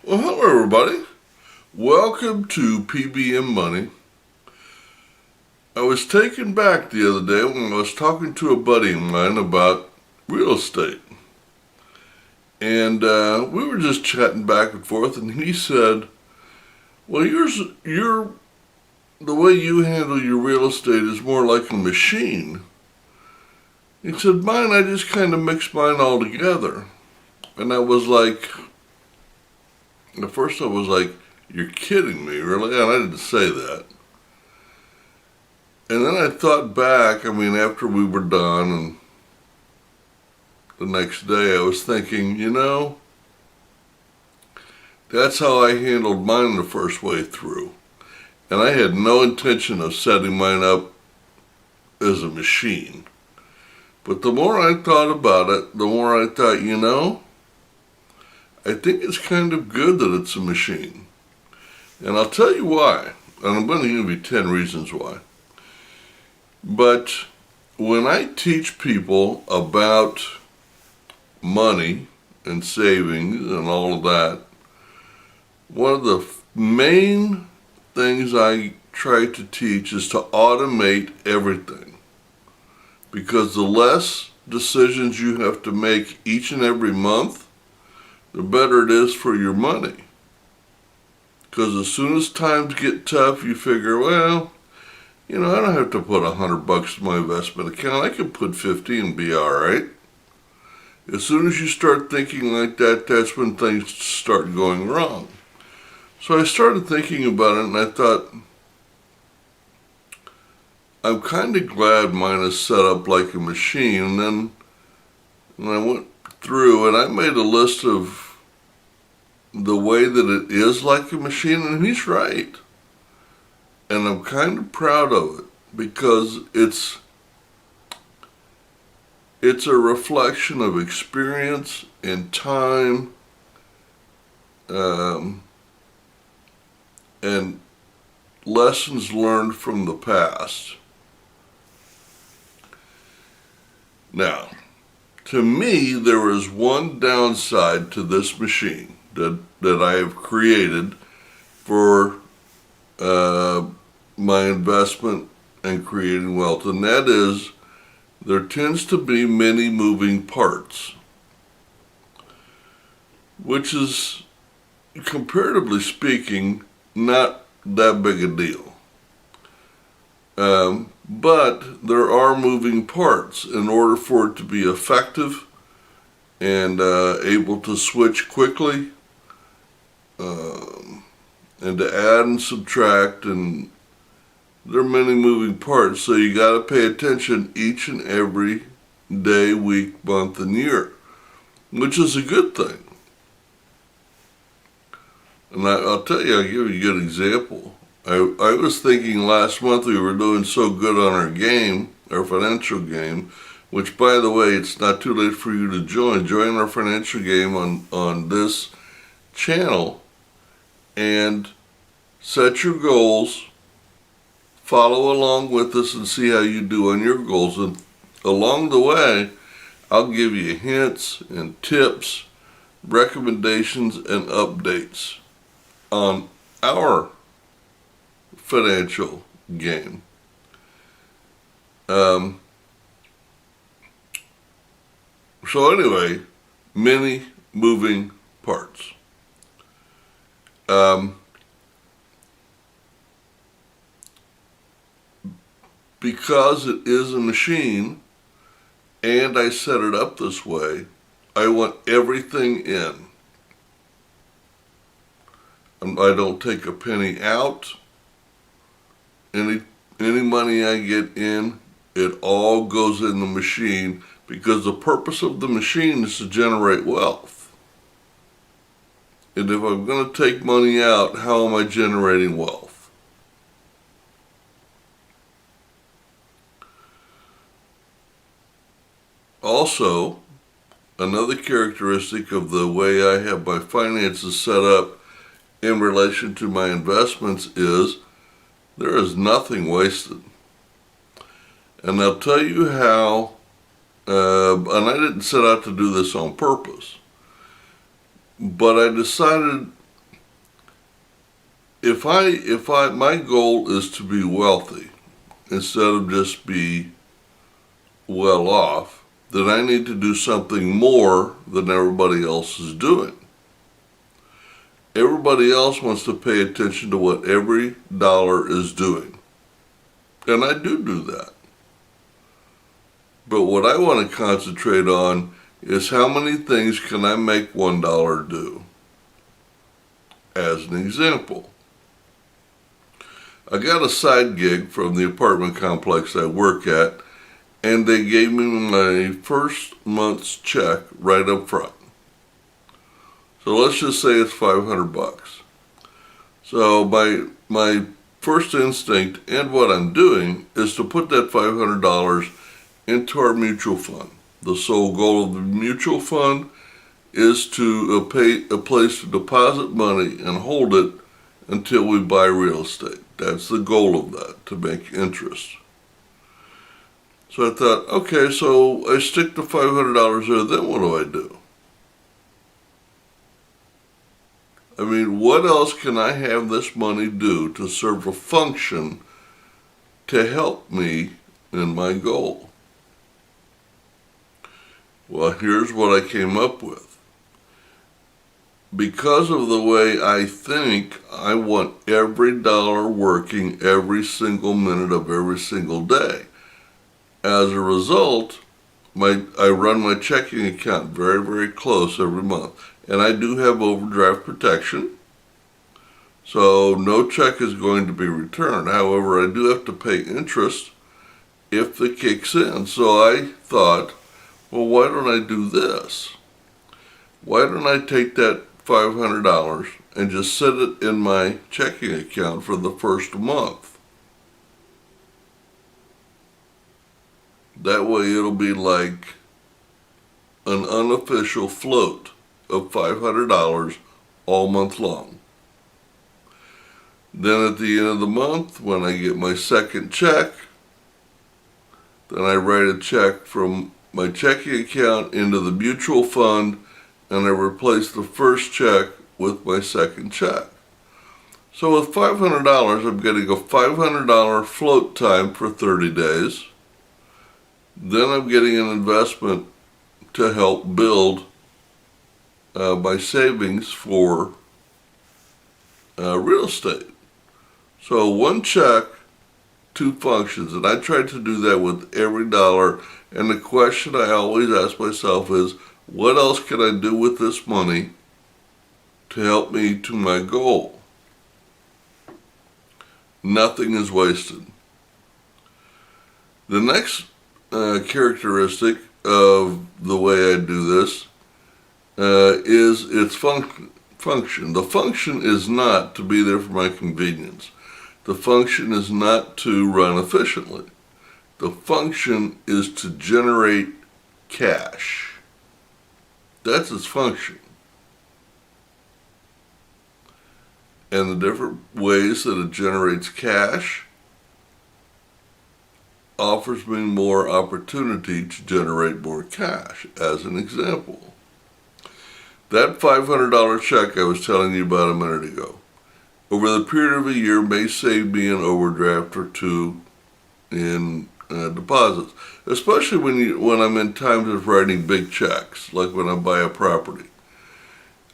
Well, hello everybody. Welcome to P.B.M. Money. I was taken back the other day when I was talking to a buddy of mine about real estate. And we were just chatting back and forth, and he said, well, the way you handle your real estate is more like a machine. He said, mine, I just kind of mix mine all together. And I was like, at first I was like, you're kidding me, really? And I didn't say that. And then I thought back, after we were done, and the next day I was thinking, that's how I handled mine the first way through. And I had no intention of setting mine up as a machine. But the more I thought about it, the more I thought, I think it's kind of good that it's a machine. And I'll tell you why. And I'm going to give you 10 reasons why. But when I teach people about money and savings and all of that, one of the main things I try to teach is to automate everything. Because the less decisions you have to make each and every month, the better it is for your money. Because as soon as times get tough, you figure, well, I don't have to put $100 in my investment account. I can put 50 and be all right. As soon as you start thinking like that, that's when things start going wrong. So I started thinking about it, and I thought, I'm kind of glad mine is set up like a machine. And then when I went through and I made a list of the way that it is like a machine, and he's right. And I'm kind of proud of it because it's a reflection of experience and time and lessons learned from the past. Now, to me, there is one downside to this machine that I have created for my investment and creating wealth, and that is there tends to be many moving parts, which is, comparatively speaking, not that big a deal. But there are moving parts in order for it to be effective and able to switch quickly and to add and subtract, and there are many moving parts, so you got to pay attention each and every day, week, month, and year, which is a good thing. And I'll tell you, I'll give you a good example. I was thinking last month we were doing so good on our game, our financial game, which, by the way, it's not too late for you to join. Join our financial game on this channel and set your goals. Follow along with us and see how you do on your goals. And along the way, I'll give you hints and tips, recommendations, and updates on our financial game. So anyway, many moving parts. Because it is a machine and I set it up this way, I want everything in. I don't take a penny out. Any money I get in, it all goes in the machine, because the purpose of the machine is to generate wealth. And if I'm going to take money out, how am I generating wealth? Also, another characteristic of the way I have my finances set up in relation to my investments is there is nothing wasted. And I'll tell you how, and I didn't set out to do this on purpose, but I decided my goal is to be wealthy instead of just be well off, then I need to do something more than everybody else is doing. Everybody else wants to pay attention to what every dollar is doing. And I do that. But what I want to concentrate on is how many things can I make $1 do? As an example, I got a side gig from the apartment complex I work at, and they gave me my first month's check right up front. So let's just say it's $500. So my first instinct and what I'm doing is to put that $500 into our mutual fund. The sole goal of the mutual fund is to pay a place to deposit money and hold it until we buy real estate. That's the goal of that, to make interest. So I thought, okay, so I stick the $500 there, then what do I do? I mean, what else can I have this money do to serve a function to help me in my goal? Well, here's what I came up with. Because of the way I think, I want every dollar working every single minute of every single day. As a result, I run my checking account very, very close every month. And I do have overdraft protection, so no check is going to be returned. However, I do have to pay interest if it kicks in. So I thought, well, why don't I do this? Why don't I take that $500 and just set it in my checking account for the first month? That way it'll be like an unofficial float of $500 all month long. Then at the end of the month, when I get my second check, then I write a check from my checking account into the mutual fund, and I replace the first check with my second check. So with $500, I'm getting a $500 float time for 30 days. Then I'm getting an investment to help build my savings for real estate. So one check, two functions, and I try to do that with every dollar. And the question I always ask myself is, what else can I do with this money to help me to my goal? Nothing is wasted. The next characteristic of the way I do this is its function. The function is not to be there for my convenience. The function is not to run efficiently. The function is to generate cash. That's its function. And the different ways that it generates cash offers me more opportunity to generate more cash. As an example, that $500 check I was telling you about a minute ago, over the period of a year may save me an overdraft or two in deposits, especially when I'm in times of writing big checks, like when I buy a property.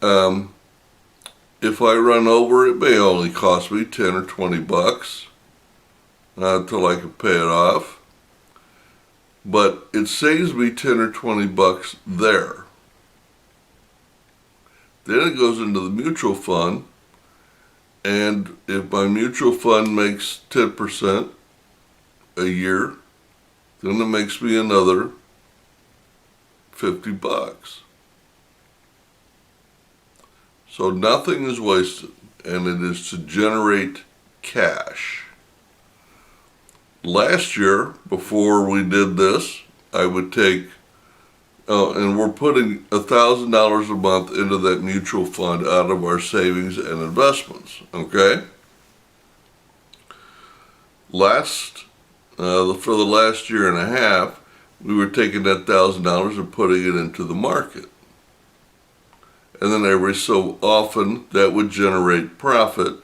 If I run over, it may only cost me $10 or $20 until I can pay it off, but it saves me $10 or $20 there. Then it goes into the mutual fund, and if my mutual fund makes 10% a year, then it makes me another $50. So nothing is wasted, and it is to generate cash. Last year, before we did this, I would take, and we're putting $1,000 a month into that mutual fund out of our savings and investments, okay? For the last year and a half, we were taking that $1,000 and putting it into the market. And then every so often, that would generate profit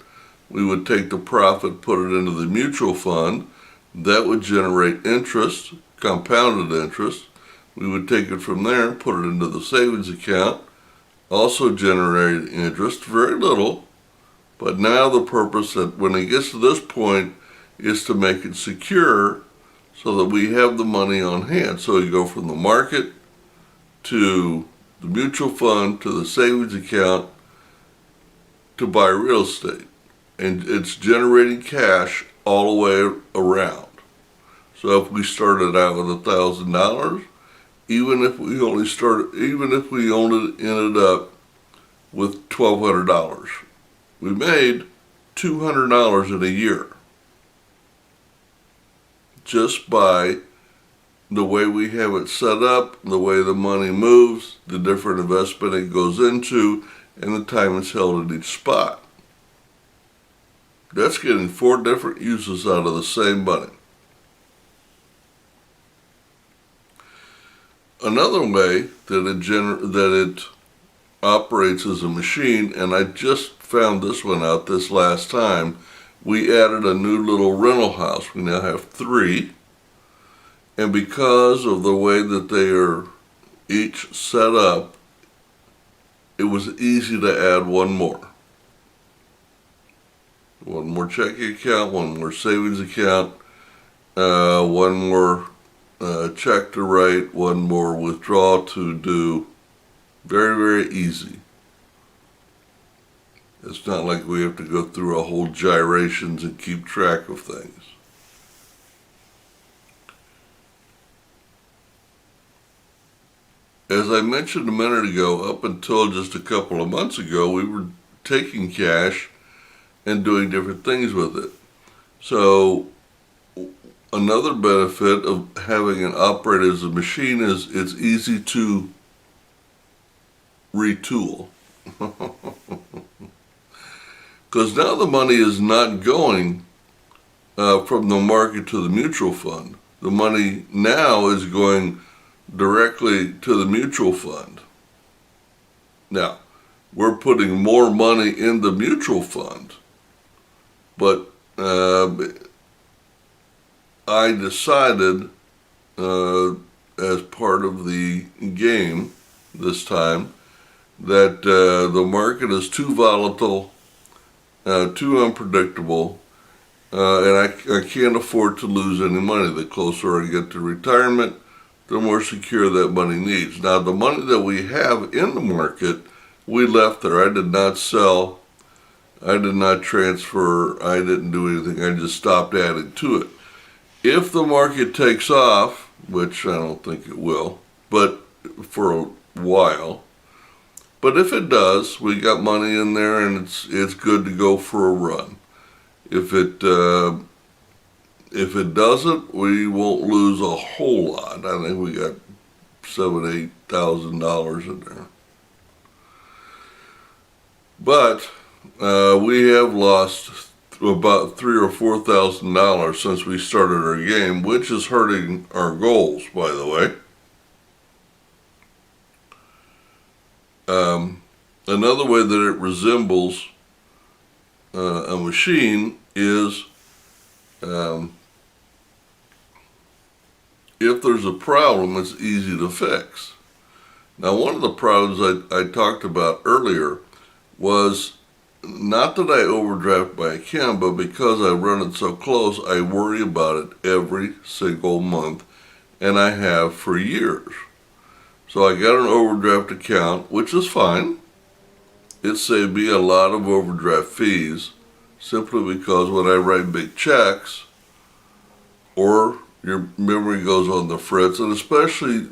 We would take the profit, put it into the mutual fund. That would generate interest, compounded interest. We would take it from there, put it into the savings account, also generate interest, very little. But now the purpose that when it gets to this point is to make it secure so that we have the money on hand. So you go from the market to the mutual fund to the savings account to buy real estate. And it's generating cash all the way around. So if we started out with $1,000, even if we only ended up with $1,200, we made $200 in a year just by the way we have it set up, the way the money moves, the different investment it goes into, and the time it's held at each spot. That's getting 4 different uses out of the same money. Another way that it operates as a machine, and I just found this one out this last time, we added a new little rental house. We now have 3, and because of the way that they are each set up, it was easy to add one more. One more checking account, one more savings account, one more check to write, one more withdrawal to do. Very, very easy. It's not like we have to go through a whole gyrations and keep track of things. As I mentioned a minute ago, up until just a couple of months ago, we were taking cash and doing different things with it. So another benefit of having it operate as a machine is it's easy to retool. Because now the money is not going from the market to the mutual fund. The money now is going directly to the mutual fund. Now, we're putting more money in the mutual fund, but I decided as part of the game this time that the market is too volatile, too unpredictable, and I can't afford to lose any money. The closer I get to retirement, the more secure that money needs. Now, the money that we have in the market, we left there. I did not sell. I did not transfer. I didn't do anything. I just stopped adding to it. If the market takes off, which I don't think it will, but for a while, but if it does, we got money in there and it's good to go for a run. If it doesn't, we won't lose a whole lot. I think we got $7,000-8,000 in there. But we have lost about $3,000 or $4,000 since we started our game, which is hurting our goals, by the way. Another way that it resembles a machine is if there's a problem, it's easy to fix. Now, one of the problems I talked about earlier was not that I overdraft my account, but because I run it so close, I worry about it every single month, and I have for years. So I got an overdraft account, which is fine. It saved me a lot of overdraft fees, simply because when I write big checks, or your memory goes on the fritz, and especially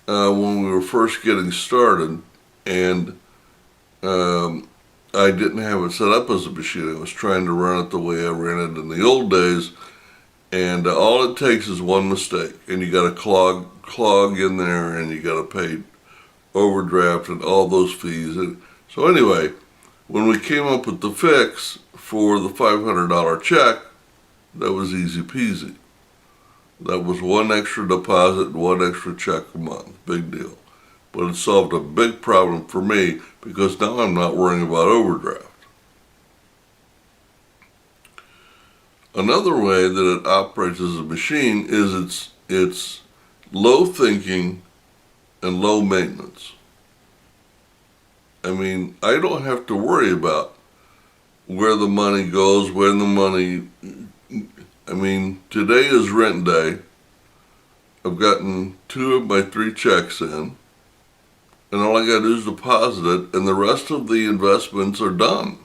when we were first getting started, and I didn't have it set up as a machine. I was trying to run it the way I ran it in the old days, and all it takes is one mistake, and you got to clog in there, and you got to pay overdraft and all those fees. And so anyway, when we came up with the fix for the $500 check, that was easy peasy. That was one extra deposit and one extra check a month. Big deal. But it solved a big problem for me because now I'm not worrying about overdraft. Another way that it operates as a machine is it's low thinking and low maintenance. I mean, I don't have to worry about where the money goes, when the money... I mean, today is rent day. I've gotten 2 of my 3 checks in, and all I got to do is deposit it, and the rest of the investments are done.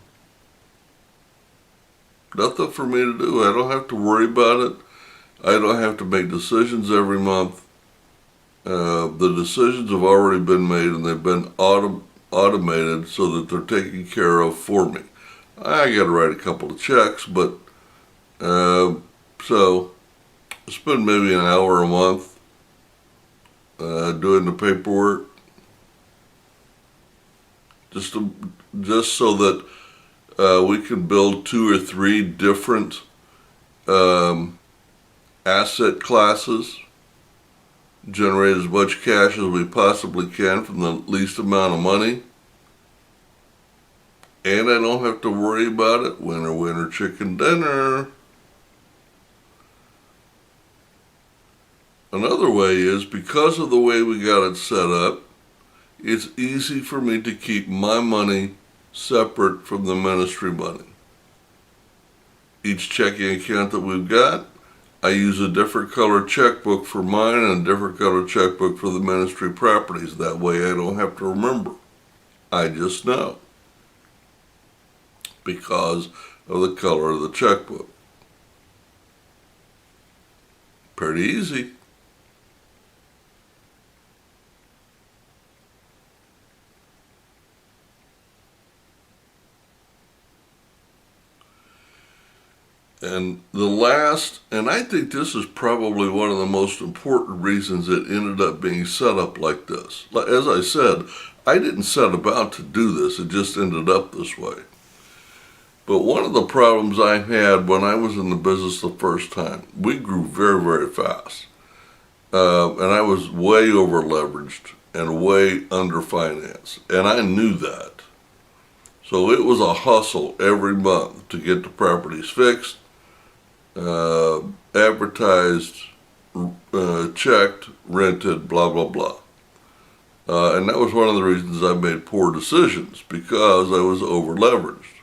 Nothing for me to do. I don't have to worry about it. I don't have to make decisions every month. The decisions have already been made, and they've been automated so that they're taken care of for me. I got to write a couple of checks, but so I spend maybe an hour a month doing the paperwork, just so that we can build 2 or 3 different asset classes, generate as much cash as we possibly can from the least amount of money, and I don't have to worry about it. Winner, winner, chicken dinner. Another way is, because of the way we got it set up, it's easy for me to keep my money separate from the ministry money. Each checking account that we've got, I use a different color checkbook for mine and a different color checkbook for the ministry properties. That way I don't have to remember. I just know, because of the color of the checkbook. Pretty easy. And the last, and I think this is probably one of the most important reasons it ended up being set up like this. As I said, I didn't set about to do this, it just ended up this way. But one of the problems I had when I was in the business the first time, we grew very, very fast. And I was way over leveraged and way underfinanced. And I knew that. So it was a hustle every month to get the properties fixed, advertised, checked, rented, blah, blah, blah. And that was one of the reasons I made poor decisions, because I was over leveraged.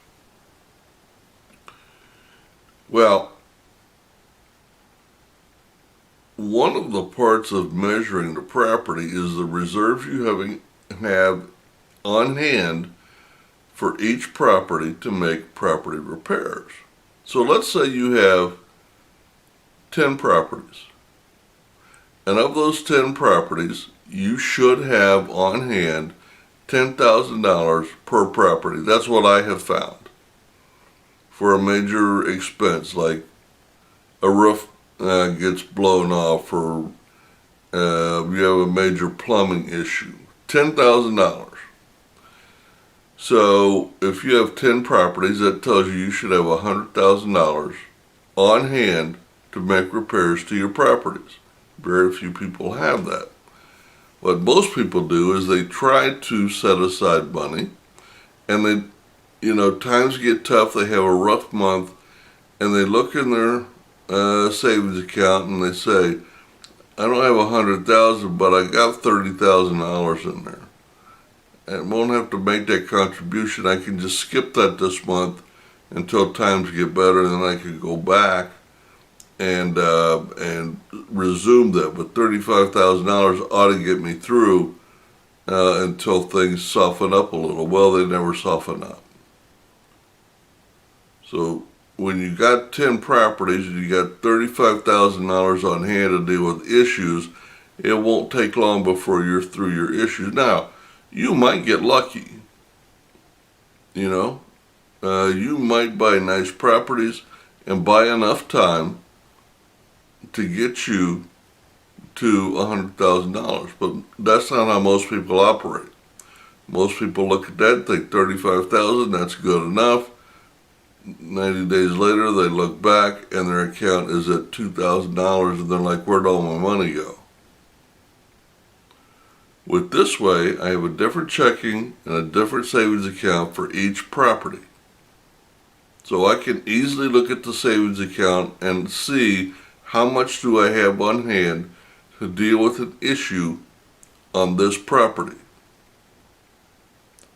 Well, one of the parts of measuring the property is the reserves you have on hand for each property to make property repairs. So let's say you have 10 properties. And of those 10 properties, you should have on hand $10,000 per property. That's what I have found. For a major expense, like a roof gets blown off, or you have a major plumbing issue. $10,000. So if you have 10 properties, that tells you should have $100,000 on hand to make repairs to your properties. Very few people have that. What most people do is they try to set aside money, and they, times get tough, they have a rough month, and they look in their savings account and they say, I don't have $100,000, but I got $30,000 in there. And won't have to make that contribution. I can just skip that this month until times get better, and then I can go back and resume that. But $35,000 ought to get me through until things soften up a little. Well, they never soften up. So when you got 10 properties and you got $35,000 on hand to deal with issues, it won't take long before you're through your issues. Now, you might get lucky. You might buy nice properties and buy enough time to get you to $100,000, but that's not how most people operate. Most people look at that, think $35,000, that's good enough. 90 days later, they look back and their account is at $2,000, and they're like, where'd all my money go? With this way, I have a different checking and a different savings account for each property. So I can easily look at the savings account and see how much do I have on hand to deal with an issue on this property.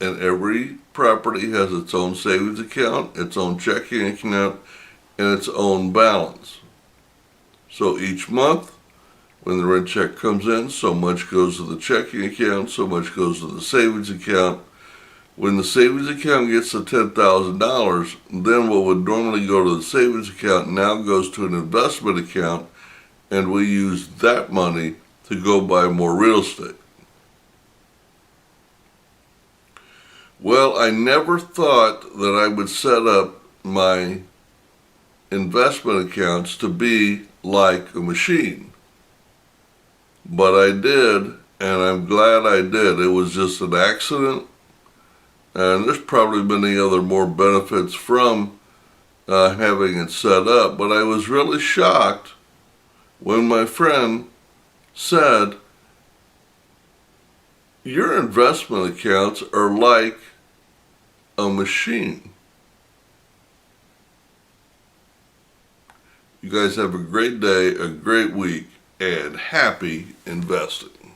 And every property has its own savings account, its own checking account, and its own balance. So each month, when the rent check comes in, so much goes to the checking account, so much goes to the savings account. When the savings account gets to $10,000, then what would normally go to the savings account now goes to an investment account, and we use that money to go buy more real estate. Well, I never thought that I would set up my investment accounts to be like a machine. But I did, and I'm glad I did. It was just an accident, and there's probably many other more benefits from having it set up. But I was really shocked when my friend said, your investment accounts are like a machine. You guys have a great day, a great week, and happy investing.